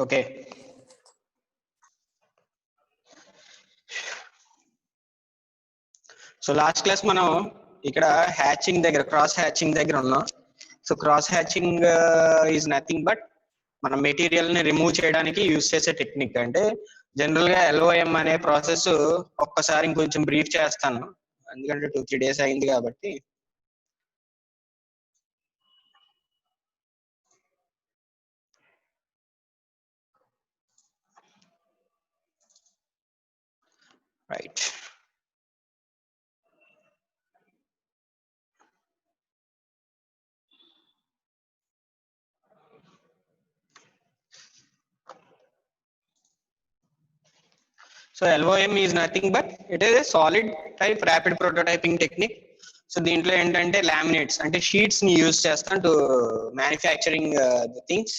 Okay. So last class మనం ఇక్కడ hatching దగ్గర, క్రాస్ హ్యాచింగ్ దగ్గర ఉన్నాం. So cross hatching is nothing but మన మెటీరియల్ ని రిమూవ్ చేయడానికి యూజ్ చేసే టెక్నిక్. అంటే జనరల్ గా LOM అనే ప్రాసెస్ ఒక్కసారి ఇంకొంచెం బ్రీఫ్ చేస్తాను, ఎందుకంటే 2-3 days అయింది కాబట్టి. Right. So LOM is nothing but it is a solid type rapid prototyping technique. So దీంట్లో ఏంటంటే లామినేట్స్ అంటే షీట్స్ ని యూజ్ చేస్తాం to manufacturing the things.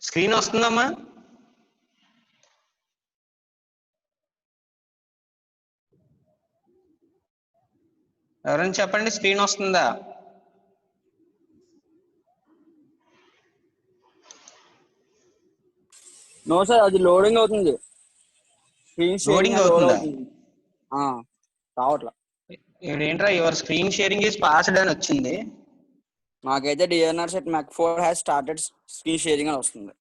Screen వస్తుందమ్మా? ఎవరైనా చెప్పండి, స్క్రీన్ వస్తుందా? నో సార్, అది లోడింగ్ అవుతుంది. లోడింగ్ అవుతుందా? రావట్లా. ఏంట్రా your screen sharing is passed అని వచ్చింది. నాకైతే DNR set Mac 4 has started screen sharing అని వస్తుంది.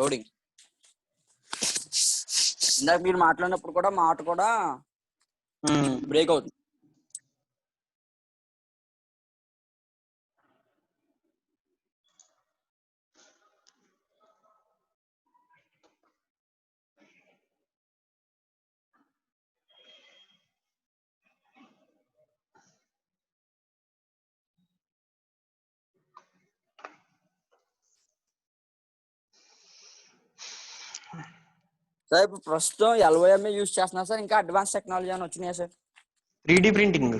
లోడింగ్. ఇందాక మీరు మాట్లాడినప్పుడు కూడా మాట కూడా బ్రేక్ అవుతుంది. సార్ ఇప్పుడు ప్రస్తుతం LOM యూజ్ చేస్తున్నారు సార్, ఇంకా అడ్వాన్స్ టెక్నాలజీ అని వచ్చినాయా సార్? 3D ప్రింటింగ్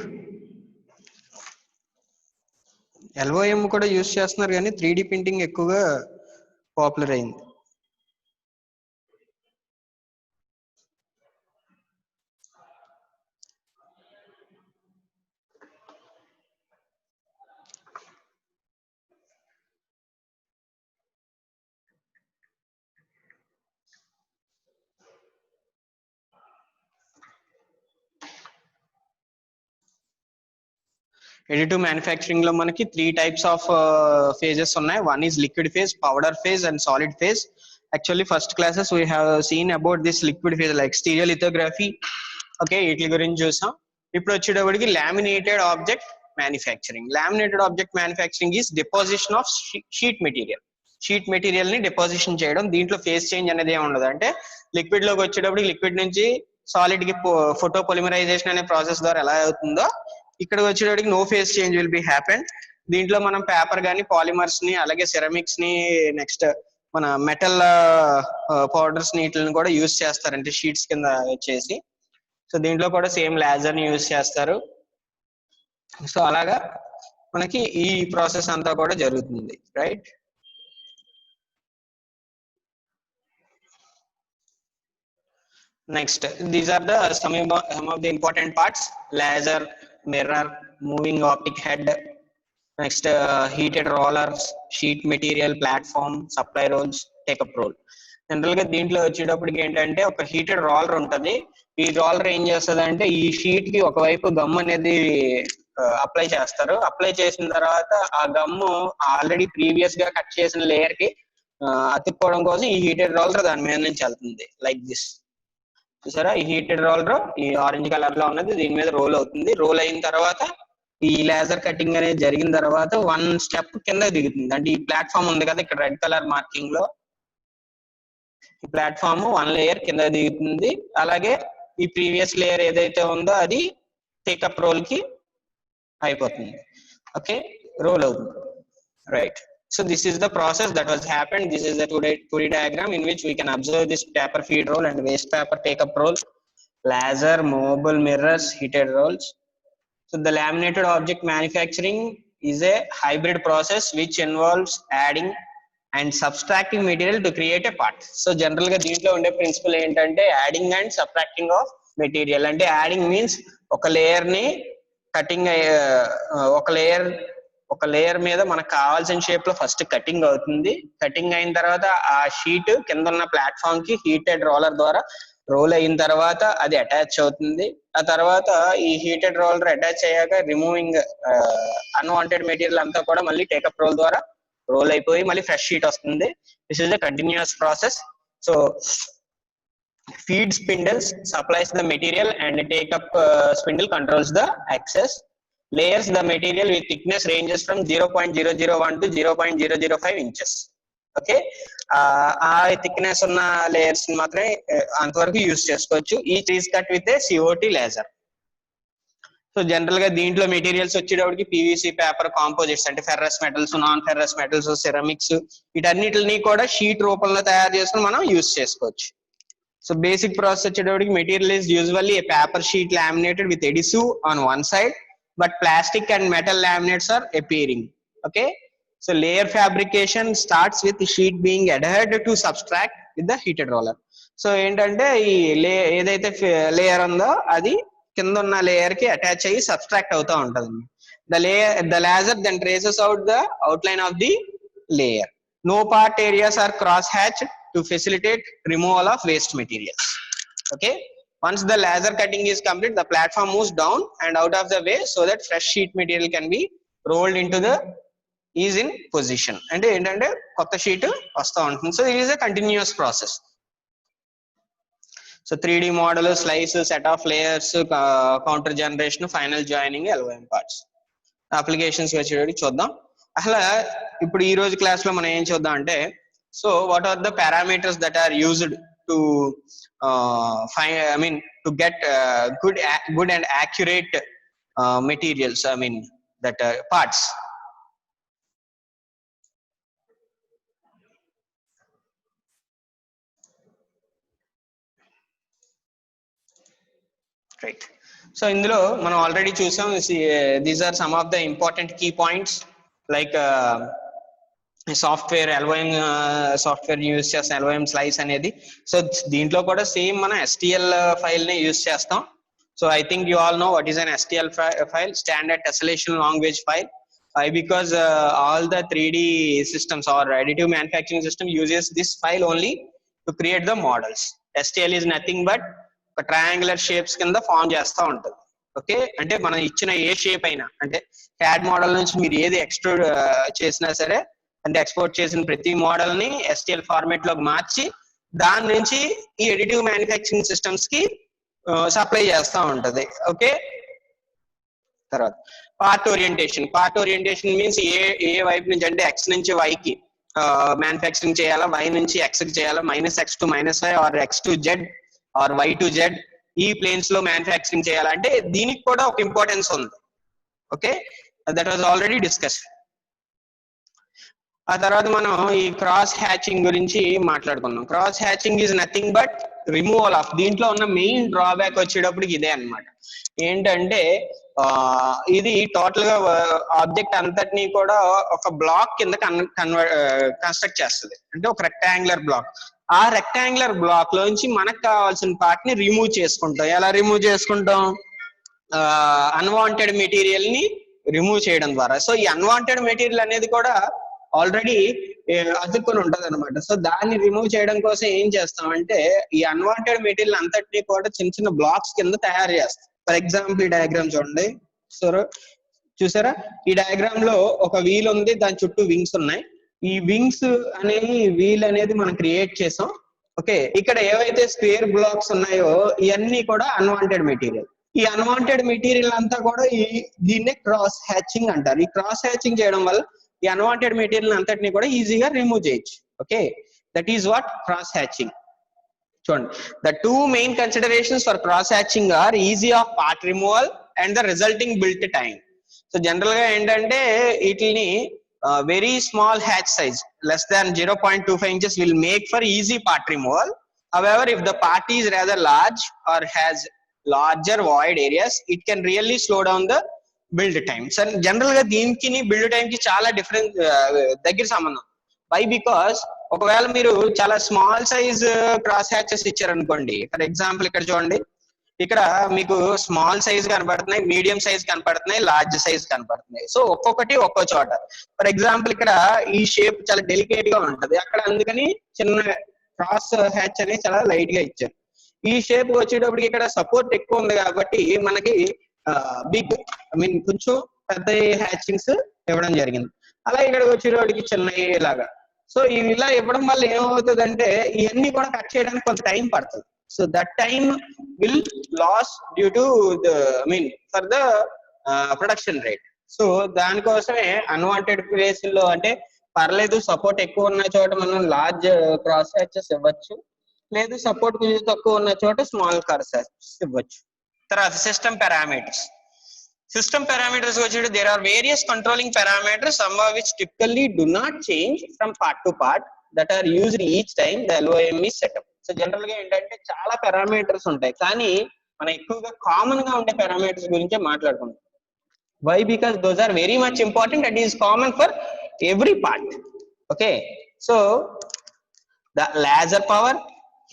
LOM కూడా యూజ్ చేస్తున్నారు, కానీ 3D ప్రింటింగ్ ఎక్కువగా పాపులర్ అయింది. ఎడిటివ్ మ్యానుఫ్యాక్చరింగ్ లో మనకి 3 types ఆఫ్ ఫేజెస్ ఉన్నాయి. One is liquid phase, powder phase and solid phase. Actually first classes we have seen about this liquid phase like stereolithography. Okay, వీటి గురించి చూసాం. ఇప్పుడు వచ్చేటప్పటికి laminated object manufacturing. Laminated object manufacturing is deposition of sheet material. Sheet material ని deposition చేయడం. దీంట్లో phase change అనేది ఏమి ఉండదు. అంటే లిక్విడ్ లోకి వచ్చేటప్పటికి లిక్విడ్ నుంచి సాలిడ్ కి ఫోటో పొలిమరైజేషన్ అనే ప్రాసెస్ ద్వారా ఎలా అవుతుందో ఇక్కడ వచ్చేటప్పటికి no phase change will be happen. దీంట్లో మనం పేపర్ గానీ, పాలిమర్స్ ని, అలాగే సెరామిక్స్ ని, నెక్స్ట్ మన మెటల్ పౌడర్స్ నీటిని కూడా యూజ్ చేస్తారంటే షీట్స్ కింద వచ్చేసి. సో దీంట్లో కూడా సేమ్ లేజర్ ని యూజ్ చేస్తారు. సో అలాగా మనకి ఈ ప్రాసెస్ అంతా కూడా జరుగుతుంది, right? Next, these are the some of the important parts: laser, mirror, moving optic head. Next, heated rollers, sheet material, platform, supply rolls, take-up roll. General గా దీంట్లో వచ్చేటప్పటికి ఏంటంటే ఒక హీటెడ్ రోలర్ ఉంటుంది. ఈ రోలర్ ఏం చేస్తుంది అంటే ఈ షీట్ కి ఒకవైపు గమ్ అనేది అప్లై చేస్తారు. అప్లై చేసిన తర్వాత ఆ గమ్ము ఆల్రెడీ ప్రీవియస్ గా కట్ చేసిన లేయర్ కి అతుక్కోవడం కోసం ఈ హీటెడ్ రోలర్ దాని మీద నుంచి వెళ్తుంది, లైక్ దిస్. చూసారా, ఈ హీటెడ్ రోలర్ ఈ ఆరెంజ్ కలర్ లో ఉన్నది దీని మీద రోల్ అవుతుంది. రోల్ అయిన తర్వాత ఈ లేజర్ కటింగ్ అనేది జరిగిన తర్వాత 1 step కింద దిగుతుంది. అంటే ఈ ప్లాట్ఫామ్ ఉంది కదా ఇక్కడ రెడ్ కలర్ మార్కింగ్ లో, ఈ ప్లాట్ఫామ్ 1 layer కింద దిగుతుంది. అలాగే ఈ ప్రీవియస్ లేయర్ ఏదైతే ఉందో అది టేకప్ రోల్ కి అయిపోతుంది. ఓకే, రోల్ అవుతుంది, right? So this is the process that was happened. This is the 2D diagram in which we can observe this paper feed roll and waste paper take-up roll, laser, mobile mirrors, heated rolls. So the laminated object manufacturing is a hybrid process which involves adding and subtracting material to create a part. So general ga deentlo unde principle entante adding and subtracting of material. Ante adding means oka layer ni cutting ఒక layer మీద మనకు కావాల్సిన shape లో first cutting అవుతుంది. Cutting అయిన తర్వాత ఆ sheet కింద ఉన్న ప్లాట్ఫామ్ కి హీటెడ్ రోలర్ ద్వారా రోల్ అయిన తర్వాత అది అటాచ్ అవుతుంది. ఆ తర్వాత ఈ హీటెడ్ రోలర్ అటాచ్ అయ్యాక రిమూవింగ్ అన్వాంటెడ్ మెటీరియల్ అంతా కూడా మళ్ళీ టేకప్ రోల్ ద్వారా రోల్ అయిపోయి మళ్ళీ ఫ్రెష్ షీట్ వస్తుంది. This is the continuous process. So feed spindles supplies the material and take up spindle controls the access. Layers the material with thickness ranges from 0.001 to 0.005 inches. Okay, ఆ thickness ఉన్న layers మాత్రమే అంతవరకు use చేసుకోవచ్చు. Each is cut with a COT laser. So general గా దీంట్లో materials వచ్చేటప్పటికి PVC paper composites అంటే ferrous metals, non ferrous metals, ceramics వీటన్నిటిని కూడా షీట్ రూపంలో తయారు చేసుకుని మనం యూజ్ చేసుకోవచ్చు. So basic process వచ్చేటప్పటికి material is usually a paper sheet laminated with adhesive on one side, but plastic and metal laminates are appearing. Okay, so layer fabrication starts with the sheet being adhered to substrate with the heated roller. So ఏంటంటే ఈ ఏదైతే layer ఉందో అది కింద ఉన్న layer కి attach అయ్యి subtract అవుతూ ఉంటుంది. The laser then traces out the outline of the layer. No part areas are cross hatched to facilitate removal of waste materials. Okay, once the laser cutting is complete, the platform moves down and out of the way so that fresh sheet material can be rolled into the is in position. అంటే ఏంటంటే కొత్త sheet వస్తూ ఉంటుంది. So it is a continuous process. So 3D model, slice, set of layers, counter generation, final joining, LOM parts. Applications వచ్చేటప్పుడు చూద్దాం. అసలు ఇప్పుడు ఈ రోజు క్లాస్ లో మనం ఏం చూద్దాం అంటే, so what are the parameters that are used to to get good and accurate materials, that parts. Right. So ఇందులో మనం ఆల్రెడీ చూసాం, these are some of the important key points like software LOM software use చేస్తాం, LOM slice అనేది. So దీంట్లో కూడా same మనం STL file ని use చేస్తాం. So I think you all know what is an STL file, standard tessellation language file. Because all the 3D systems or additive manufacturing system uses this file only to create the models. STL is nothing but triangular shapes కింద form చేస్తూ ఉంటుంది. Okay, అంటే మనం ఇచ్చిన ఏ shape అయినా, అంటే CAD model నుంచి మీరు ఏది ఎక్స్ట్రూడ్ చేసినా సరే, అంటే ఎక్స్పోర్ట్ చేసిన ప్రతి మోడల్ ని STL ఫార్మాట్ లోకి మార్చి దాని నుంచి ఈ ఎడిటివ్ మ్యానుఫ్యాక్చరింగ్ సిస్టమ్స్ కి సప్లై చేస్తూ ఉంటది. ఓకే, తర్వాత పార్ట్ ఓరియంటేషన్ మీన్స్ ఏ వైపు నుంచి, అంటే X నుంచి Y కి మ్యానుఫ్యాక్చరింగ్ చేయాలా, Y నుంచి X కి చేయాలా, -X to -Y or X to Z or Y to Z ఈ ప్లేన్స్ లో మ్యానుఫ్యాక్చరింగ్ చేయాలంటే దీనికి కూడా ఒక ఇంపార్టెన్స్ ఉంది. Okay, that was already discuss. ఆ తర్వాత మనం ఈ క్రాస్ హ్యాచింగ్ గురించి మాట్లాడుకున్నాం. Cross hatching is nothing but removal of, దీంట్లో ఉన్న మెయిన్ డ్రాబ్యాక్ వచ్చేటప్పటికి ఇదే అన్నమాట. ఏంటంటే ఇది టోటల్ గా ఆబ్జెక్ట్ అంతటినీ కూడా ఒక బ్లాక్ కింద కన్స్ట్రక్ట్ చేస్తుంది, అంటే ఒక రెక్టాంగులర్ బ్లాక్. ఆ రెక్టాంగులర్ బ్లాక్ లోంచి మనకు కావాల్సిన పార్ట్ ని రిమూవ్ చేసుకుంటాం. ఎలా రిమూవ్ చేసుకుంటాం? అన్వాంటెడ్ మెటీరియల్ ని రిమూవ్ చేయడం ద్వారా. సో ఈ అన్వాంటెడ్ మెటీరియల్ అనేది కూడా ఆల్రెడీ అతుక్కొని ఉంటది అనమాట. సో దాన్ని రిమూవ్ చేయడం కోసం ఏం చేస్తామంటే ఈ అన్వాంటెడ్ మెటీరియల్ అంతటినీ కూడా చిన్న చిన్న బ్లాక్స్ కింద తయారు చేస్తాం. ఫర్ ఎగ్జాంపుల్ ఈ డయాగ్రామ్ చూడండి. సో చూసారా, ఈ డయాగ్రామ్ లో ఒక వీల్ ఉంది, దాని చుట్టూ వింగ్స్ ఉన్నాయి. ఈ వింగ్స్ అనేవి వీల్ అనేది మనం క్రియేట్ చేసాం. ఓకే, ఇక్కడ ఏవైతే స్క్వేర్ బ్లాక్స్ ఉన్నాయో ఇవన్నీ కూడా అన్వాంటెడ్ మెటీరియల్. ఈ అన్వాంటెడ్ మెటీరియల్ అంతా కూడా దీన్నే క్రాస్ హ్యాచింగ్ అంటారు. ఈ క్రాస్ హ్యాచింగ్ చేయడం వల్ల ఈ అన్వాంటెడ్ మెటీరియల్ అంతటిని కూడా ఈజీగా రిమూవ్ చేయొచ్చు. Okay, that is what cross hatching. చూడండి, the two main considerations for cross hatching are ease of part removal and the resulting built time. So general గా ఏంటంటే వీటిని very small hatch size less than 0.25 inches will make for easy part removal. However, if the part is rather large or has larger void areas, it can really slow down the build time. So general ga deenki ni build time ki chaala different దగ్గర సంబంధం. Why because ఒకవేళ మీరు చాలా small size cross hatches ఇచ్చారనుకోండి, for example ఇక్కడ చూడండి, ఇక్కడ మీకు స్మాల్ సైజ్ కనపడుతున్నాయి, మీడియం సైజ్ కనపడుతున్నాయి, లార్జ్ సైజ్ కనపడుతున్నాయి. సో ఒక్కొక్కటి ఒక్కో చోట. ఫర్ ఎగ్జాంపుల్ ఇక్కడ ఈ షేప్ చాలా డెలికేట్ గా ఉంటది, అక్కడ అందుకని చిన్న క్రాస్ హ్యాచ్ అనేది చాలా లైట్ గా ఇచ్చారు. ఈ షేప్ వచ్చేటప్పటికి ఇక్కడ సపోర్ట్ ఎక్కువ ఉంది కాబట్టి మనకి బిగ్ కొంచెం పెద్ద హ్యాచింగ్స్ ఇవ్వడం జరిగింది. అలా ఇక్కడికి వచ్చేటప్పటికి చిన్న ఇలాగా. సో ఇలా ఇవ్వడం వల్ల ఏమవుతుంది అంటే ఇవన్నీ కూడా కట్ చేయడానికి కొంత టైం పడుతుంది. So that time will loss due to for the production rate. So దానికోసమే అన్వాంటెడ్ ప్లేస్ లో అంటే పర్లేదు సపోర్ట్ ఎక్కువ ఉన్న చోట మనం లార్జ్ క్రాస్ హ్యాచెస్ ఇవ్వచ్చు, లేదు సపోర్ట్ కొంచెం తక్కువ ఉన్న చోట స్మాల్ క్రాస్ హ్యాచెస్ ఇవ్వచ్చు. తర్వాత సిస్టమ్ పారామీటర్స్. System parameters వచ్చేది there are various controlling parameters, some of which typically do not change from part to part, that are used each time the LOM is set up. So general గా ఏంటంటే చాలా parameters ఉంటాయి, కానీ మనం ఎక్కువగా common గా ఉండే పారామీటర్స్ గురించే మాట్లాడుకుంటాం. Why because those are very much important and is common for every part. Okay, so the laser power,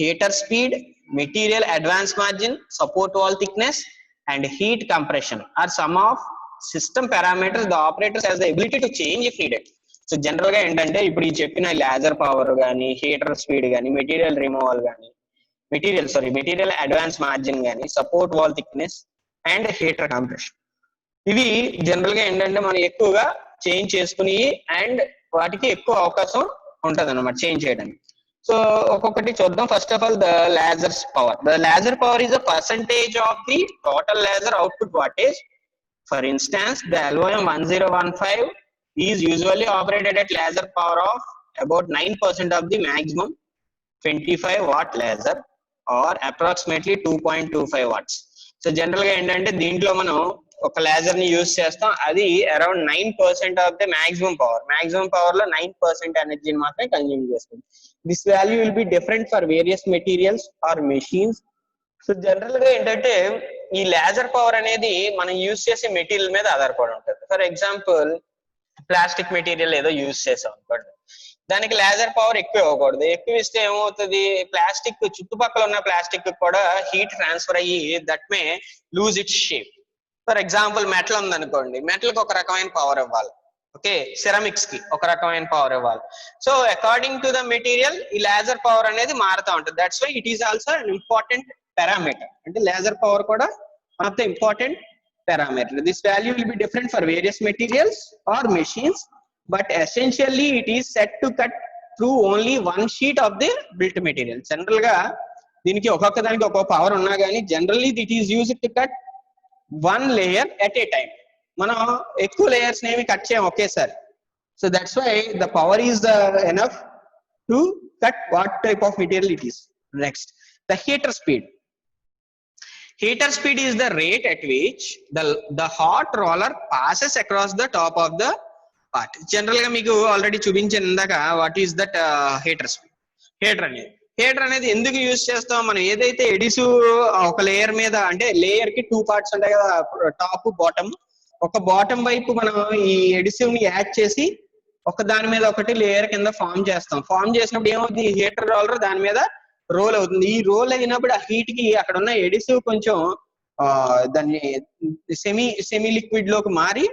heater speed, material advance margin, support wall thickness and heat compression are some of system parameters the operators has the ability to change if needed. So general గా ఏంటంటే ఇప్పుడు ఈ చెప్పిన laser power గానీ, heater speed గానీ, material removal గానీ, material advance margin గానీ, support wall thickness and heater compression, ఇవి జనరల్ గా ఏంటంటే మనం ఎక్కువగా చేంజ్ చేసుకుని అండ్ వాటికి ఎక్కువ అవకాశం ఉంటది అన్నమాట చేంజ్ చేయడానికి. సో ఒక్కొక్కటి చూద్దాం. First of all the laser power. The laser power is a percentage of the total laser output wattage. For instance, the LOM 1015 is usually operated at laser power of about 9% of the maximum 25 watt laser or approximately 2.25 watts. So general గా ఏంటంటే దీంట్లో మనం ఒక laser ని use చేస్తాం, అది around 9% of the maximum power లో 9% ఎనర్జీని మాత్రమే కన్జ్యూమ్ చేస్తుంది. This value will be different for various materials or machines. So general గా ఏంటంటే ఈ లేజర్ పవర్ అనేది మనం యూజ్ చేసే మెటీరియల్ మీద ఆధారపడి ఉంటుంది. ఫర్ ఎగ్జాంపుల్ ప్లాస్టిక్ మెటీరియల్ ఏదో యూజ్ చేసాం అనుకోండి, దానికి లేజర్ పవర్ ఎక్కువ ఇవ్వకూడదు. ఎక్కువ ఇస్తే ఏమవుతుంది, ప్లాస్టిక్ చుట్టుపక్కల ఉన్న ప్లాస్టిక్ కూడా హీట్ ట్రాన్స్ఫర్ అయ్యి that may lose it's shape. For example metal ఉందనుకోండి, మెటల్ కి ఒక రకమైన పవర్ ఇవ్వాలి, ఓకే, సిరమిక్స్ కి ఒక రకమైన పవర్ ఇవ్వాలి. So according to the material ఈ లేజర్ పవర్ అనేది మారుతూ ఉంటుంది. That's why it is also an important parameter. అంటే లేజర్ పవర్ కూడా one of the important parameter. This value will be different for various materials or machines, but essentially it is set to cut through only one sheet of the built material. General గా దీనికి ఒక్కొక్క దానికి ఒక్కొక్క power ఉన్నా కానీ generally it is used to cut one layer at a time. మనం ఎక్కువ layers ఏమి కట్ చేయం ఒకేసారి. So that's why the power is the enough to cut what type of material it is. Next, the heater speed. Heater speed is the rate at which the hot roller passes across the top of the part. General గా మీకు already చూపించాను ఇందాక what is that heater speed. Heater అనేది ఎందుకు use చేస్తాం, మనం ఏదైతే ఎడిసివ్ ఒక లేయర్ మీద, అంటే లేయర్ కి 2 పార్ట్స్ ఉంటాయి కదా, టాప్ బాటమ్. ఒక బాటమ్ వైపు మనం ఈ ఎడిసివ్ ని యాడ్ చేసి ఒక దాని మీద ఒకటి లేయర్ కింద ఫామ్ చేస్తాం. ఫామ్ చేసినప్పుడు ఏమవుతుంది, హీటర్ రోలర్ దాని మీద రోల్ అవుతుంది. ఈ రోల్ అయినప్పుడు ఆ హీట్ కి అక్కడ ఉన్న ఎడిసివ్ కొంచెం దాన్ని సెమీ లిక్విడ్ లోకి మారి,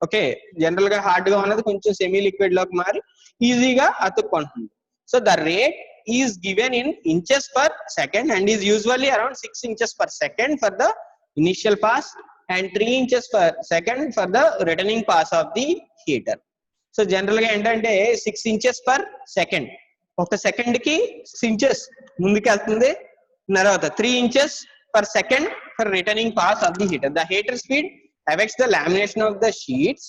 ఓకే, జనరల్ గా హార్డ్ గా ఉన్నది కొంచెం సెమీ లిక్విడ్ లోకి మారి ఈజీగా అతుక్కుంటుంది. So the rate is given in inches per second and is usually around 6 inches per second for the initial pass and 3 inches per second for the returning pass of the heater. So general గా ఏంటంటే 6 inches per second, ఒక second కి 6 inches ముందుకు వెళ్తుంది, తర్వాత 3 inches per second for returning pass of the heater. The heater speed affects the lamination of the sheets,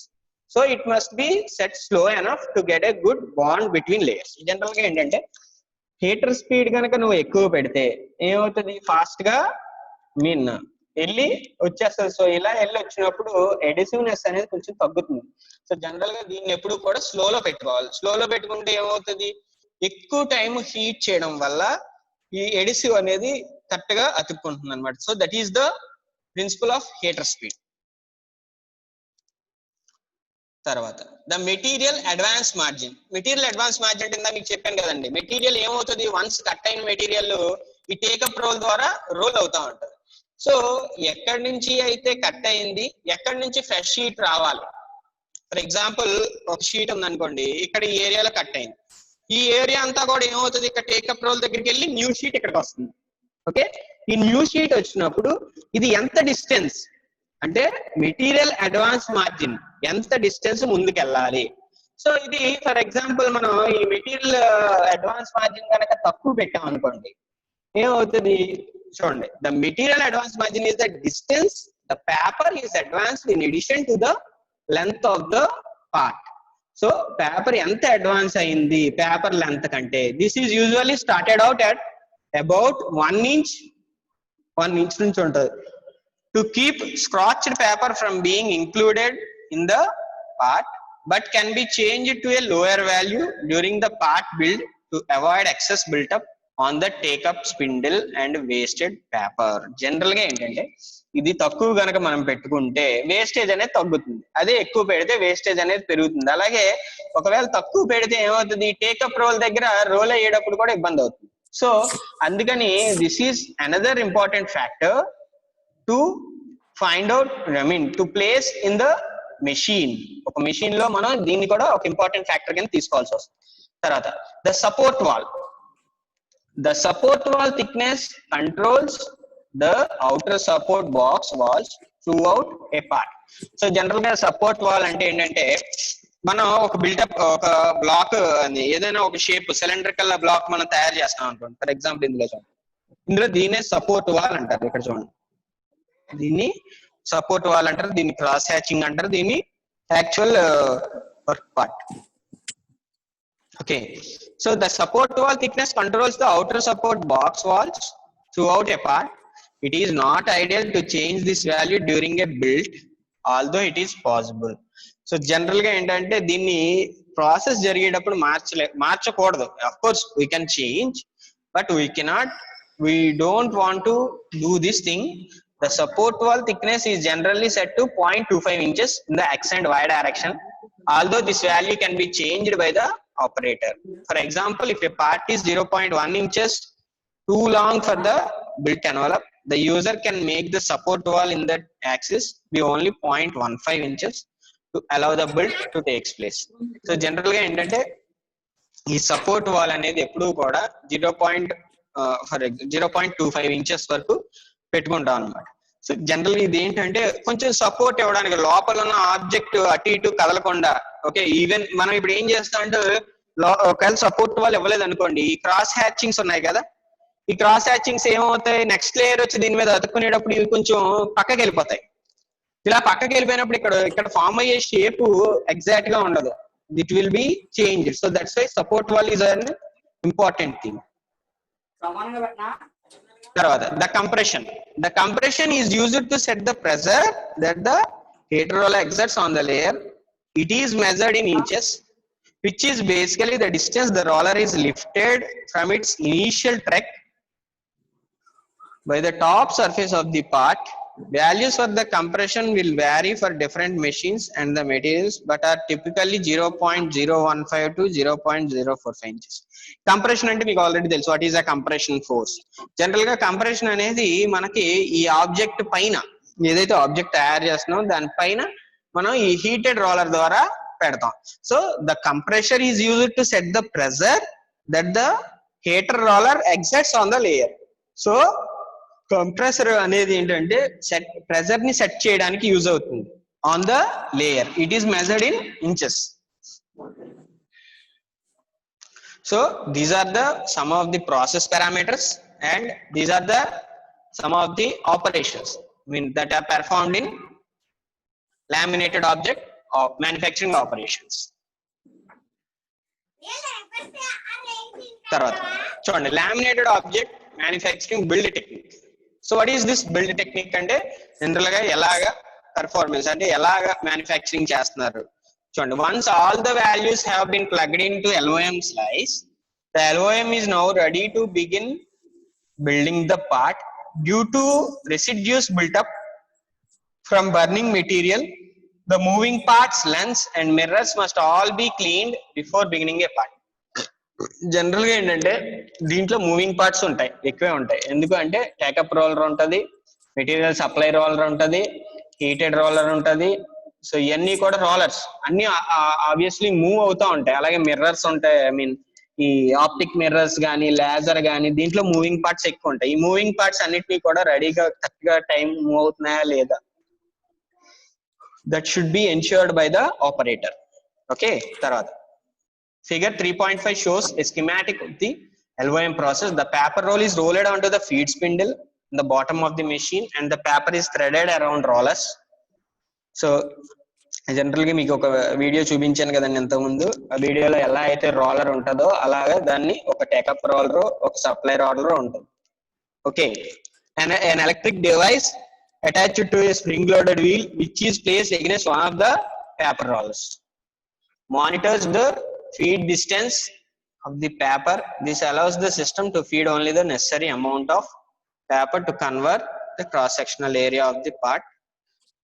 so it must be set slow enough to get a good bond between layers. General గా ఏంటంటే heater speed కనుక నువ్వు ఎక్కువ పెడితే ఏమవుతుంది, fast గా వెళ్ళి వచ్చేస్తుంది. సో ఇలా వెళ్ళి వచ్చినప్పుడు ఎడిసివ్నెస్ అనేది కొంచెం తగ్గుతుంది. సో జనరల్ గా దీన్ని ఎప్పుడు కూడా స్లోలో పెట్టుకోవాలి. స్లోలో పెట్టుకుంటే ఏమవుతుంది, ఎక్కువ టైం హీట్ చేయడం వల్ల ఈ ఎడిసివ్ అనేది కరెక్ట్ గా అతుక్కుంటుంది అనమాట. So that is the principle of heater speed. తర్వాత the material advance margin. Material advance margin అంటే మీకు చెప్పాను కదండి, మెటీరియల్ ఏమవుతుంది, వన్స్ కట్ అయిన మెటీరియల్ ఈ టేకప్ రోల్ ద్వారా రోల్ అవుతా ఉంటుంది. సో ఎక్కడి నుంచి అయితే కట్ అయింది, ఎక్కడి నుంచి ఫ్రెష్ షీట్ రావాలి. ఫర్ ఎగ్జాంపుల్ ఒక షీట్ ఉంది అనుకోండి, ఇక్కడ ఈ ఏరియాలో కట్ అయింది, ఈ ఏరియా అంతా కూడా ఏమవుతుంది, ఇక్కడ టేకప్ రోల్ దగ్గరికి వెళ్ళి న్యూ షీట్ ఇక్కడికి వస్తుంది. ఓకే, ఈ న్యూ షీట్ వచ్చినప్పుడు ఇది ఎంత డిస్టెన్స్ అంటే మెటీరియల్ అడ్వాన్స్ మార్జిన్ ఎంత డిస్టెన్స్ ముందుకెళ్ళాలి. సో ఇది ఫర్ ఎగ్జాంపుల్ మనం ఈ మెటీరియల్ అడ్వాన్స్ మార్జిన్ కనుక తక్కువ పెట్టాం అనుకోండి, ఏమవుతుంది చూడండి, the material advance margin is the distance the paper is advanced in addition to the length of the part. So paper ఎంత అడ్వాన్స్ అయింది పేపర్ లెంత్ కంటే, this is usually started out at about 1 inch నుంచి ఉంటుంది. To keep scratched paper from being included in the part but can be changed to a lower value during the part build to avoid excess built up on the take up spindle and wasted paper. General గా ఏంటంటే ఇది తక్కువ గనక మనం పెట్టుకుంటే wastage అనేది తగ్గుతుంది, అదే ఎక్కువ పెడితే వేస్టేజ్ అనేది పెరుగుతుంది. అలాగే ఒకవేళ తక్కువ పెడితే ఏమవుతుంది, టేకప్ రోల్ దగ్గర రోల్ అయ్యేటప్పుడు కూడా ఇబ్బంది అవుతుంది. సో అందుకని this is another important factor to find out, I mean to place in the machine. ఒక మెషిన్ లో మనం దీన్ని కూడా ఒక ఇంపార్టెంట్ ఫ్యాక్టర్ కింద తీసుకోవాల్సి వస్తుంది. తర్వాత the support wall. The support wall thickness controls the outer support box walls throughout a part. So general గా సపోర్ట్ వాల్ అంటే ఏంటంటే, మనం ఒక బిల్డప్ ఒక బ్లాక్ అని ఏదైనా ఒక షేప్ సిలిండ్రికల్ బ్లాక్ మనం తయారు చేస్తాం అనుకోండి. ఫర్ ఎగ్జాంపుల్ ఇందులో చూడండి, ఇందులో దీన్నే సపోర్ట్ వాల్ అంటారు. ఇక్కడ చూడండి, దీన్ని సపోర్ట్ వాల్ అంటారు, దీన్ని క్రాస్ హ్యాచింగ్ అంటారు, దీన్ని actual work part. Okay, so the support wall thickness controls the outer support box walls throughout a part. It is not ideal to change this value during a build, although it is possible. So general గా ఏంటంటే దీన్ని process జరిగేటప్పుడు మార్చకూడదు. Of course we can change, but we cannot, we don't want to do this thing. The support wall thickness is generally set to 0.25 inches in the x and y direction, although this value can be changed by the operator. For example, if a part is 0.1 inches too long for the built envelope, the user can make the support wall in that axis be only 0.15 inches to allow the build to take place. So generally ga entante ee support wall anedi eppudu kuda 0.25 inches varaku పెట్టుకుంటాం అనమాట. So general ఇది ఏంటంటే కొంచెం support ఇవ్వడానికి, లోపల ఉన్న object అటు ఇటు కదలకుండా. ఓకే, ఈవెన్ మనం ఇప్పుడు ఏం చేస్తాం అంటే ఒకవేళ సపోర్ట్ వాళ్ళు ఇవ్వలేదు అనుకోండి, ఈ క్రాస్ హ్యాచింగ్స్ ఉన్నాయి కదా, ఈ క్రాస్ హ్యాచింగ్స్ ఏమవుతాయి, నెక్స్ట్ లేయర్ వచ్చి దీని మీద అతుక్కునేటప్పుడు ఇవి కొంచెం పక్కకి వెళ్ళిపోతాయి. ఇలా పక్కకి వెళ్ళిపోయినప్పుడు ఇక్కడ ఫామ్ అయ్యే షేప్ ఎగ్జాక్ట్ గా ఉండదు, it will be change. So that's why support wall is an important thing. తర్వాత the compression is used to set the pressure that the heater roller exerts on the layer. It is measured in inches, which is basically the distance the roller is lifted from its initial trek by the top surface of the part. Values for the compression will vary for different machines and the materials, but are typically 0.015 to 0.045 inches. Compression అంటే మీకు already తెలుసు, what is a compression force. General గా compression అనేది మనకి ఈ object పైన ఏదైతే object తయారు చేస్తున్నామో దానిపైన మనం ఈ హీటెడ్ రోలర్ ద్వారా పెడతాం. So the compressor is used to set the pressure that the heater roller exerts on the layer. So compressor అనేది ఏంటంటే ప్రెషర్ ని సెట్ చేయడానికి యూజ్ అవుతుంది on the layer. It is measured in inches. So these are the some of the process parameters, and these are the some of the operations that are performed in laminated object or manufacturing operations. తర్వాత చూడండి, laminated object manufacturing build technique. So what is this build technique అంటే general గా ఎలాగా performance అంటే ఎలాగా manufacturing చేస్తున్నారు చూడండి. Once all the values have been plugged into LOM slice, the LOM is now ready to begin building the part. Due to residues built up from burning material, The moving parts, lens and mirrors must all be cleaned before beginning a part. General గా ఏంటంటే దీంట్లో moving parts ఉంటాయి, ఎక్కువే ఉంటాయి. ఎందుకు అంటే take up roller ఉంటది, material supply roller ఉంటది, హీటెడ్ రోలర్ ఉంటది. సో ఇవన్నీ కూడా రోలర్స్ అన్ని ఆబ్వియస్లీ మూవ్ అవుతా ఉంటాయి. అలాగే మిర్రర్స్ ఉంటాయి, ఐ మీన్ ఈ ఆప్టిక్ మిర్రర్స్ కానీ లేజర్ కానీ దీంట్లో మూవింగ్ పార్ట్స్ ఎక్కువ ఉంటాయి. ఈ మూవింగ్ పార్ట్స్ అన్నిటినీ కూడా రెడీగా కరెక్ట్ గా టైం మూవ్ అవుతున్నాయా లేదా, that should be ensured by the operator. Okay, tarvata figure 3.5 shows a schematic of the LOM process. The paper roll is rolled onto the feed spindle in the bottom of the machine and the paper is threaded around rollers. So general గా మీకు ఒక video చూపించాను కదండి ఇంత ముందు. ఆ వీడియోలో ఎలా అయితే రోలర్ ఉంటుందో అలాగే దాన్ని ఒక టేకప్ రోలర్, ఒక సప్లై రోలర్ ఉంటుంది. Okay, an electric device attached to a spring loaded wheel which is placed against one of the paper rollers monitors the feed distance of the paper. This allows the system to feed only the necessary amount of paper to convert the cross sectional area of the part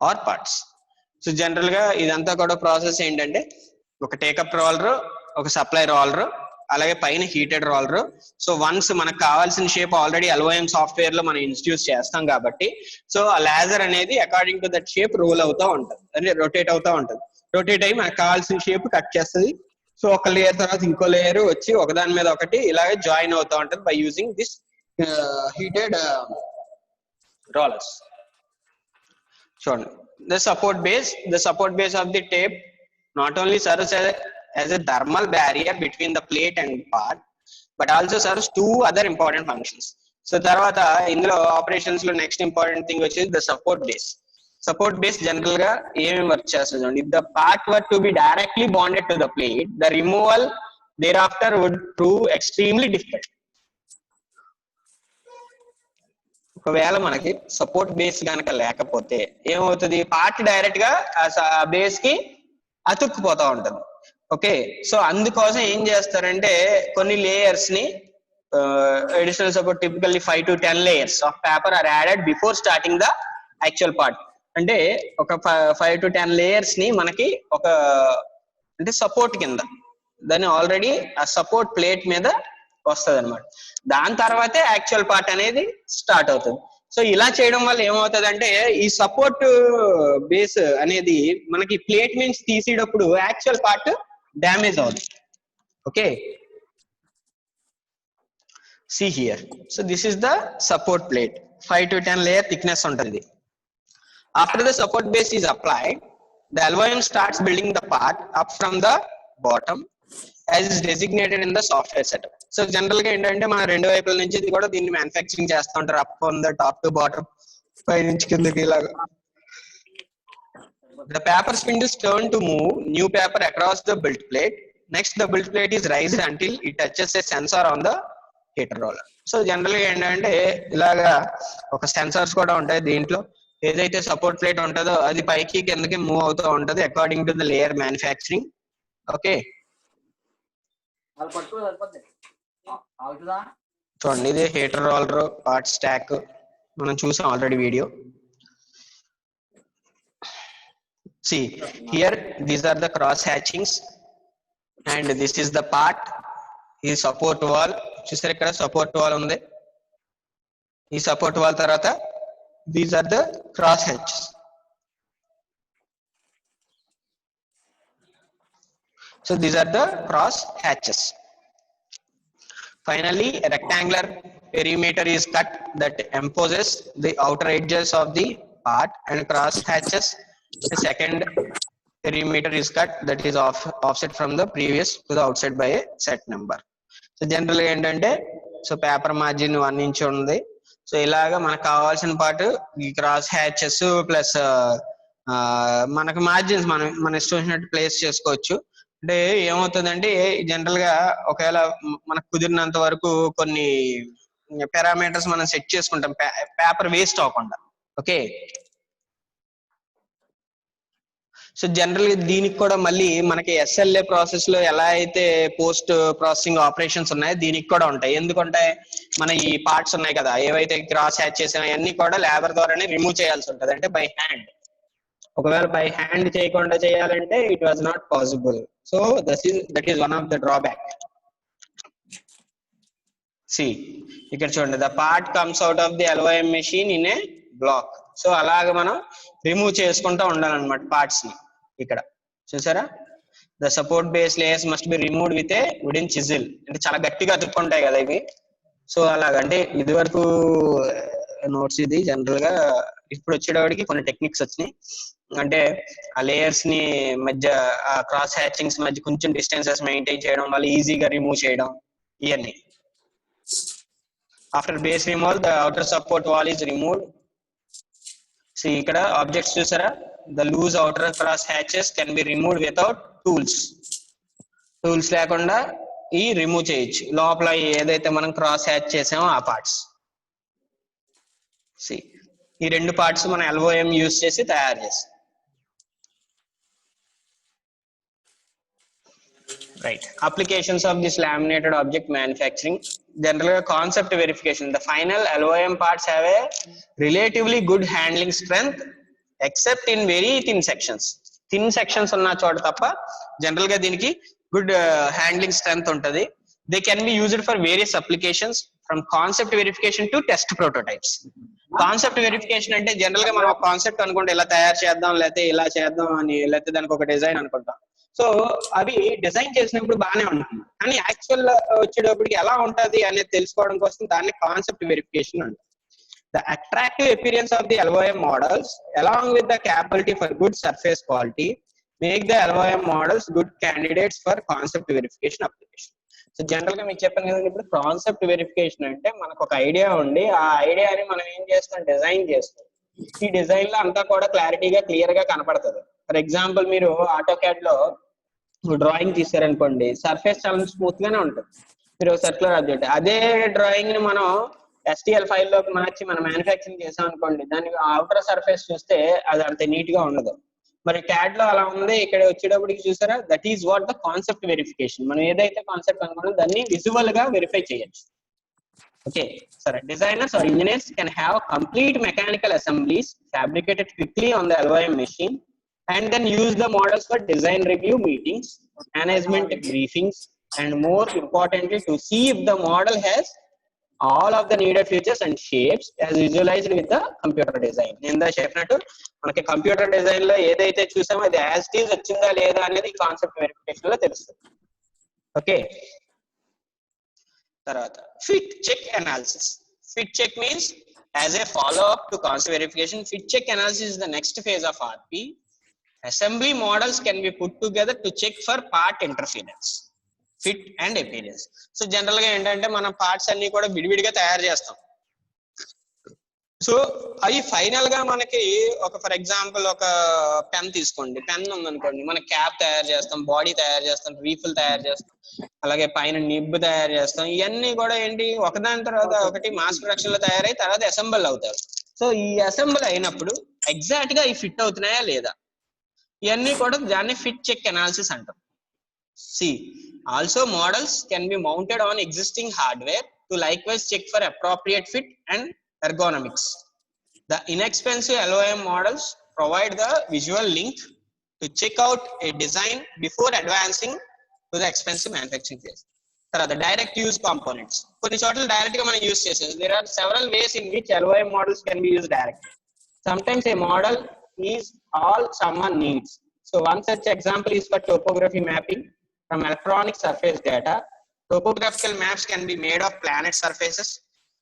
or parts. So general గా ఇదంతా కూడా process ఏంటంటే ఒక take up roller, ఒక supply roller, అలాగే పైన heated roller. So once మనకు కావాల్సిన షేప్ ఆల్రెడీ LOM సాఫ్ట్వేర్ లో మనం ఇన్స్టిట్యూట్ చేస్తాం కాబట్టి సో ఆ లేజర్ అనేది according to that shape roll అవుతా ఉంటుంది, అంటే రొటేట్ అవుతా ఉంటుంది. రొటేట్ అయ్యి మనకు కావాల్సిన షేప్ కట్ చేస్తుంది. సో ఒక లేయర్ తర్వాత ఇంకో లేయర్ వచ్చి ఒకదాని మీద ఒకటి ఇలాగే జాయిన్ అవుతా ఉంటుంది by using this heated rollers. చూడండి, the support base of the tape not only serves as a thermal barrier between the plate and part but also serves two other important functions. So tarvata indulo operations lo next important thing which is the support base general ga em work chestadi. If the part were to be directly bonded to the plate, the removal thereafter would prove extremely difficult. ఒకవేళ మనకి support base కనుక లేకపోతే ఏమవుతుంది, part direct గా ఆ base కి అతుక్కుపోతా ఉంటుంది. Okay, so అందుకోసం ఏం చేస్తారంటే కొన్ని లేయర్స్ ని additional support typically 5 to 10 layers of paper are added before starting the actual part. అంటే ఒక 5 to 10 layers ని మనకి ఒక అంటే సపోర్ట్ కింద దాన్ని ఆల్రెడీ ఆ సపోర్ట్ ప్లేట్ మీద వస్తుంది అనమాట. దాని తర్వాతే యాక్చువల్ పార్ట్ అనేది స్టార్ట్ అవుతుంది. సో ఇలా చేయడం వల్ల ఏమవుతుంది అంటే ఈ సపోర్ట్ బేస్ అనేది మనకి ప్లేట్ నుంచి తీసేటప్పుడు యాక్చువల్ పార్ట్ డ్యామేజ్ అవుతుంది. Okay, see here, so this is the support plate, 5 to 10 layer thickness ఉంటుంది. After the support base is applied, the LOM starts building the part up from the bottom as is designated in the software setup. So general గా ఏంటంటే మన రెండు వైపుల నుంచి ఇది కూడా దీన్ని మ్యానుఫ్యాక్చరింగ్ చేస్తూ ఉంటారు, up from the top to bottom, పై నుంచి కిందకి ఇలాగా. The paper spindles turn to move new paper across the build plate. Next the build plate is raised until it touches a sensor on the heater roller. So general గా ఏంటంటే ఇలాగా ఒక sensors కూడా ఉంటాయి దీంట్లో. ఏదైతే సపోర్ట్ ప్లేట్ ఉంటుందో అది పైకి కిందకి మూవ్ అవుతూ ఉంటది according to the layer manufacturing. Okay, చూడండి ఇది హీటర్ రోలర్ పార్ట్ స్టాక్ మనం చూసాం already video. See here, these are the cross hatchings and this is the part. ఈ సపోర్ట్ వాల్ చూసారు, ఇక్కడ సపోర్ట్ వాల్ ఉంది. ఈ సపోర్ట్ వాల్ తర్వాత these are the cross hatches. So these are the cross hatches. Finally, a rectangular perimeter is cut that emposes the outer edges of the part and cross hatches. The second perimeter is cut that is offset from the previous to the outside by a set number. So generally ఏంటంటే so paper margin 1 inch ఉంది. So ఇలాగా మనకు కావాల్సిన part ఈ cross hatches plus మనకు margins మన ఇష్టం వచ్చినట్టు ప్లేస్ చేసుకోవచ్చు. అంటే ఏమవుతుందంటే జనరల్ గా ఒకవేళ మనకు కుదిరినంత వరకు కొన్ని పారామీటర్స్ మనం సెట్ చేసుకుంటాం పేపర్ వేస్ట్ అవ్వకుండా. ఓకే, సో జనరల్ గా దీనికి కూడా మళ్ళీ మనకి SLA ప్రాసెస్ లో ఎలా అయితే పోస్ట్ ప్రాసెసింగ్ ఆపరేషన్స్ ఉన్నాయో దీనికి కూడా ఉంటాయి. ఎందుకంటే మన ఈ పార్ట్స్ ఉన్నాయి కదా ఏవైతే క్రాస్ హ్యాచ్ చేసిన అన్ని కూడా లేబర్ ద్వారానే రిమూవ్ చేయాల్సి ఉంటుంది, అంటే బై హ్యాండ్. ఒకవేళ బై హ్యాండ్ చేయకుండా చేయాలంటే it was not possible. So that is one of the drawback. See ఇక్కడ చూడండి, the part comes out of the LOM machine in a block. So అలాగ మనం రిమూవ్ చేసుకుంటూ ఉండాలన్నమాట పార్ట్స్ ని. ఇక్కడ చూసారా, the support base layers must be removed with a wooden chisel. అంటే చాలా గట్టిగా అతుక్కుంటాయి కదా ఇవి. సో అలాగంటే ఇది వరకు నోట్స్ ఇది జనరల్ గా, ఇప్పుడు వచ్చేటప్పటికి కొన్ని టెక్నిక్స్ వచ్చినాయి. అంటే ఆ లేయర్స్ ని మధ్య ఆ క్రాస్ హ్యాచింగ్స్ మధ్య కొంచెం డిస్టెన్సెస్ మెయింటైన్ చేయడం వల్ల ఈజీగా రిమూవ్ చేయడం ఇవన్నీ. After base removal the outer support wall is removed. So ఇక్కడ ఆబ్జెక్ట్స్ చూసారా, the loose outer cross hatches can be removed without tools. Tools లేకుండా ఈ రిమూవ్ చేయొచ్చు లోపల ఏదైతే మనం క్రాస్ హ్యాచ్ చేసామో ఆ పార్ట్స్. సి ఈ రెండు పార్ట్స్ మనం LOM యూజ్ చేసి తయారు చేస్తాం. Right, applications of this laminated object manufacturing. General గా concept verification. The final LOM parts have a relatively good handling strength except in very thin sections. Thin sections ఉన్న చోట తప్ప జనరల్ గా దీనికి గుడ్ హ్యాండ్లింగ్ స్ట్రెంత్ ఉంటుంది. They can be used for various applications from concept verification to test prototypes. Concept verification అంటే general గా మనం ఒక కాన్సెప్ట్ అనుకుంటే ఇలా తయారు చేద్దాం, లేకపోతే ఇలా చేద్దాం అని, లేకపోతే దానికి ఒక డిజైన్ అనుకుంటాం. సో అవి డిజైన్ చేసినప్పుడు బాగానే ఉంటుంది, కానీ యాక్చువల్ వచ్చేటప్పటికి ఎలా ఉంటది అనేది తెలుసుకోవడం కోసం దాన్ని కాన్సెప్ట్ వెరిఫికేషన్ అంటారు. The attractive appearance of the LOM models along with the capability for good surface quality make the LOM models good candidates for concept verification application. So general గా మీకు చెప్పాను కదండి, ఇప్పుడు కాన్సెప్ట్ వెరిఫికేషన్ అంటే మనకు ఒక idea ఉండి ఆ ఐడియాని మనం ఏం చేస్తాం, డిజైన్ చేస్తాం. ఈ డిజైన్ లో అంతా కూడా క్లారిటీగా క్లియర్ గా కనపడుతుంది. ఫర్ ఎగ్జాంపుల్ మీరు ఆటోకాడ్ లో డ్రాయింగ్ తీసారనుకోండి, సర్ఫేస్ చాలా స్మూత్ గానే ఉంటుంది. మీరు సర్క్యులర్ ఆబ్జెక్ట్ అదే డ్రాయింగ్ ని మనం STL ఫైల్ లోకి మార్చి మనం మ్యానుఫ్యాక్చరింగ్ చేసాం అనుకోండి, దానికి అవుటర్ సర్ఫేస్ చూస్తే అది అంత నీట్ గా ఉండదు. మరి క్యాడ్ లో అలా ఉంది. ఇక్కడ వచ్చేటప్పటికి చూసారా, that is what the concept verification. మనం ఏదైతే కాన్సెప్ట్ అనుకున్నాం దాన్ని విజువల్ గా వెరిఫై చేయొచ్చు. ఓకే, సరే. Designers or engineers can have complete mechanical assemblies fabricated quickly on the LOM machine and then use the models for design review meetings, management briefings, and more importantly to see if the model has all of the needed features and shapes as visualized with the computer design. ఇందా చెప్పినట్టు మనకి computer design లో ఏదైతే చూసామో అది as it is వచ్చిందా లేదా అనేది concept verification లో తెలుస్తుంది. ఓకే, తర్వాత fit check analysis. Fit check means as a follow up to concept verification. Fit check analysis is the next phase of RP. Assembly models can be put together to check for part interference, fit and appearance. So general గా ఏంటంటే మనం parts అన్ని కూడా విడివిడిగా తయారు చేస్తాం. So అవి final గా మనకి ఒక ఫర్ ఎగ్జాంపుల్ ఒక పెన్ తీసుకోండి, పెన్ ఉందనుకోండి, మన క్యాప్ తయారు చేస్తాం, బాడీ తయారు చేస్తాం, రీఫిల్ తయారు చేస్తాం, అలాగే పైన నిబ్ తయారు చేస్తాం. ఇవన్నీ కూడా ఏంటి, ఒకదాని తర్వాత ఒకటి మాస్ ప్రొడక్షన్ లో తయారై తర్వాత అసెంబుల్ అవుతారు. సో ఈ అసెంబుల్ అయినప్పుడు ఎగ్జాక్ట్ గా ఈ ఫిట్ అవుతున్నాయా లేదా, ఇవన్నీ కూడా దాన్ని ఫిట్ చెక్ అనాలిసిస్ అంటాం. See, also models can be mounted on existing hardware to likewise check for appropriate fit and ergonomics. The inexpensive LOM models provide the visual link to check out a design before advancing to the expensive manufacturing phase. The direct use components. కొన్ని చోట్ల direct గా మనం use చేసేది. There are several ways in which LOM models can be used directly. Sometimes a model is all someone needs. So one such example is for topography mapping from electronic surface data. Topographical maps can be made of planet surfaces,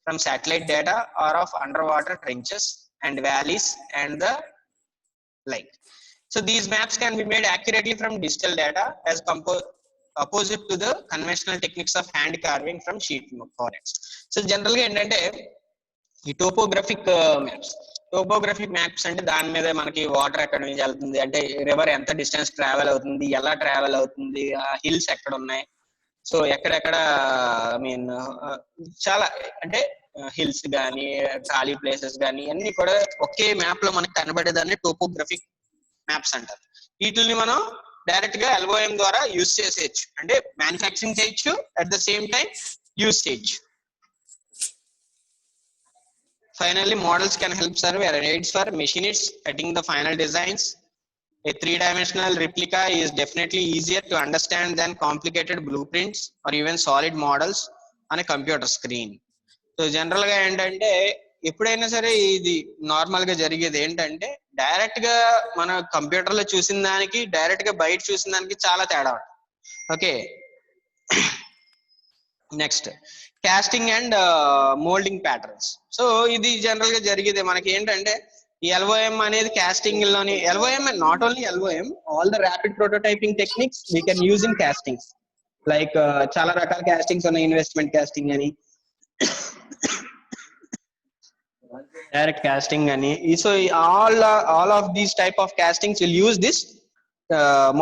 from satellite data, or of underwater trenches and valleys and the like. So these maps can be made accurately from digital data as opposite to the conventional techniques of hand carving from sheet coordinates. So generally ఏంటంటే ఈ టోపోగ్రఫిక్ maps అంటే దాని మీద మనకి water ఎక్కడ నుంచి వెళ్తుంది, అంటే రివర్ ఎంత డిస్టెన్స్ ట్రావెల్ అవుతుంది, ఎలా ట్రావెల్ అవుతుంది, హిల్స్ ఎక్కడ ఉన్నాయి, సో ఎక్కడెక్కడ చాలా అంటే హిల్స్ కానీ ఖాళీ ప్లేసెస్ కానీ అన్ని కూడా ఒకే మ్యాప్ లో మనకి కనబడేదాన్ని టోపోగ్రఫిక్ మ్యాప్స్ అంటారు. వీటిని మనం డైరెక్ట్ గా LOM ద్వారా యూజ్ చేసేయచ్చు, అంటే మ్యానుఫ్యాక్చరింగ్ చేయొచ్చు, at the same time use చేయొచ్చు. Finally, models can help serve as aids for machinists setting the final designs A three-dimensional replica is definitely easier to understand than complicated blueprints or even solid models on a computer screen. So general గా ఏంటంటే ఎప్పుడైనా సరే ఇది normal గా జరిగేది ఏంటంటే direct గా మన కంప్యూటర్ లో చూసిన దానికి డైరెక్ట్ గా బయట చూసిన దానికి చాలా తేడా ఉంటుంది. Okay, next casting and molding patterns. So ఇది జనరల్ గా జరిగేది మనకి ఏంటంటే ఈ LOM అనేది కాస్టింగ్ లోని LOM and not only LOM, all the rapid prototyping techniques we can use in castings. Like చాలా రకాల కాస్టింగ్స్ ఉన్నాయి, ఇన్వెస్ట్మెంట్ కాస్టింగ్ అని, డైరెక్ట్ కాస్టింగ్ అని. So all of these type of castings will use this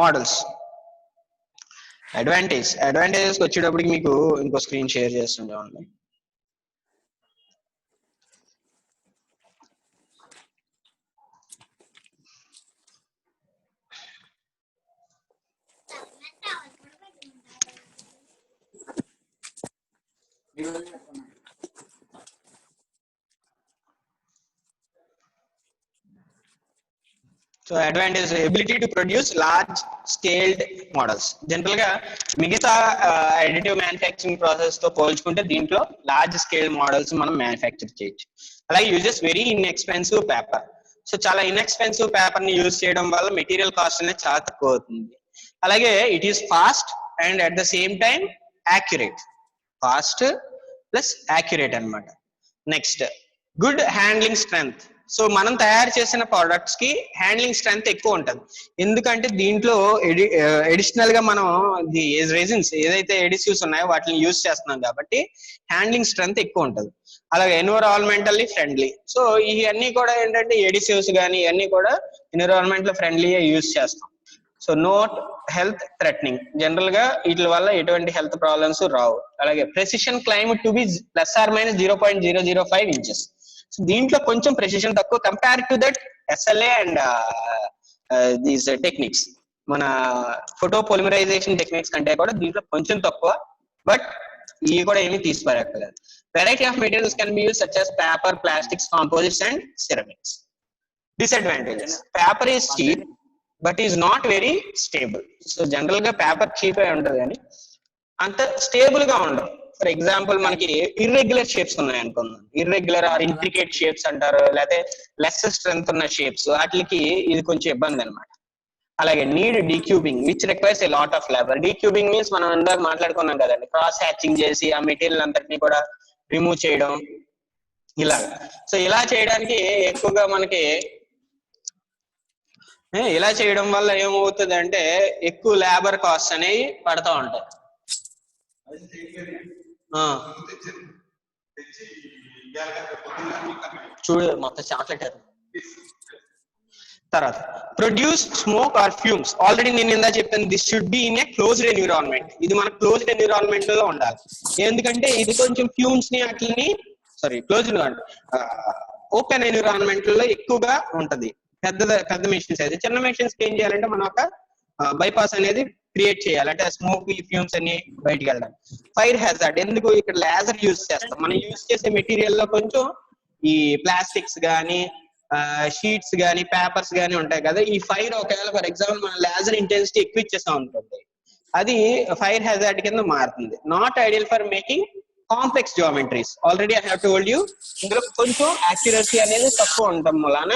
models. Advantages వచ్చేటప్పటికి మీకు ఇంకో screen share చేస్తుండే. So advantage ability to produce large scaled models. General గా మిగతా అడిటివ్ మ్యానుఫ్యాక్చరింగ్ ప్రాసెస్ తో పోల్చుకుంటే దీంట్లో లార్జ్ స్కేల్ మోడల్స్ మనం మ్యానుఫ్యాక్చర్ చేయొచ్చు. అలాగే uses very inexpensive paper. So చాలా ఇన్ఎక్స్పెన్సివ్ పేపర్ ని యూజ్ చేయడం వల్ల మెటీరియల్ కాస్ట్ అనేది చాలా తక్కువ అవుతుంది. అలాగే it is fast and at the same time accurate. Fast plus accurate అన్నమాట. Next good handling strength. So మనం తయారు చేసిన ప్రొడక్ట్స్ కి హ్యాండ్లింగ్ స్ట్రెంగ్త్ ఎక్కువ ఉంటుంది. ఎందుకంటే దీంట్లో ఎడిషనల్ గా మనం రెజిన్స్ ఏదైతే ఎడిసివ్స్ ఉన్నాయో వాటిని యూజ్ చేస్తున్నాం కాబట్టి హ్యాండ్లింగ్ స్ట్రెంగ్త్ ఎక్కువ ఉంటుంది. అలాగే ఎన్విరాన్మెంటల్లీ ఫ్రెండ్లీ. సో ఇవన్నీ కూడా ఏంటంటే ఎడిసివ్స్ కానీ ఇవన్నీ కూడా ఎన్విరాన్మెంటల్ ఫ్రెండ్లీగా యూజ్ చేస్తాం. So not health threatening. General గా వీటి వల్ల ఎటువంటి హెల్త్ ప్రాబ్లమ్స్ రావు. అలాగే precision claim to be +or-0.005 inches. So దీంట్లో కొంచెం ప్రెసిషన్ తక్కువ compare to that SLA and these techniques. మన ఫోటో పొలిమరైజేషన్ టెక్నిక్స్ కంటే కూడా దీంట్లో కొంచెం తక్కువ, బట్ ఇవి కూడా ఏమీ తీసిపారక్కర్లేదు. Variety of materials can be use such as paper, plastics, composites and ceramics. Disadvantages: paper is cheap but is not very stable. So general గా పేపర్ చీప్ అయి ఉంటుంది కానీ అంత స్టేబుల్ గా ఉండదు. ఫర్ ఎగ్జాంపుల్ మనకి ఇర్రెగ్యులర్ షేప్స్ ఉన్నాయి అనుకుందాం, ఇర్రెగ్యులర్ ఆర్ ఇంట్రికేట్ షేప్స్ అంటారు, లేకపోతే లెస్ స్ట్రెంత్ ఉన్న షేప్స్, వాటికి ఇది కొంచెం ఇబ్బంది అనమాట. అలాగే need decubing which requires a lot of labour. Decubing means మనం ఇందాక మాట్లాడుకున్నాం కదండి, క్రాస్ హ్యాచింగ్ చేసి ఆ మెటీరియల్ అంతటిని కూడా రిమూవ్ చేయడం ఇలా. సో ఇలా చేయడానికి ఎక్కువగా మనకి ఇలా చేయడం వల్ల ఏమవుతుంది అంటే ఎక్కువ లేబర్ కాస్ట్ అనేవి పడతా ఉంటాయి. చూడు మొత్తం చాక్లెట్. తర్వాత produce smoke or fumes. Already నేను ఇందా చెప్పాను, this should be in a closed environment. ఇది మన క్లోజ్డ్ ఎన్విరాన్మెంట్ లో ఉండాలి. ఎందుకంటే ఇది కొంచెం ఫ్యూమ్స్ ని అట్లని క్లోజ్డ్ ఓపెన్ ఎన్విరాన్మెంట్ లో ఎక్కువగా ఉంటది. పెద్ద మెషిన్స్ అయితే, చిన్న మెషిన్స్ ఏం చేయాలంటే మనం ఒక బైపాస్ అనేది క్రియేట్ చేయాలి, అంటే స్మోక్ ఫ్యూమ్స్ అన్ని బయటకు వెళ్ళాలి. ఫైర్ హ్యాజార్డ్. ఎందుకు ఇక్కడ లేజర్ యూజ్ చేస్తాం. మనం యూజ్ చేసే మెటీరియల్ లో కొంచెం ఈ ప్లాస్టిక్స్ గానీ షీట్స్ గానీ పేపర్స్ గానీ ఉంటాయి కదా, ఈ ఫైర్ ఒకవేళ ఫర్ ఎగ్జాంపుల్ మన లేజర్ ఇంటెన్సిటీ ఎక్కువ ఇచ్చేస్తా ఉంటుంది, అది ఫైర్ హ్యాజార్డ్ కింద మారుతుంది. Not ideal for making complex geometries. Already I have told you, ఇందులో కొంచెం యాక్యురసీ అనేది తక్కువ ఉండటం వలన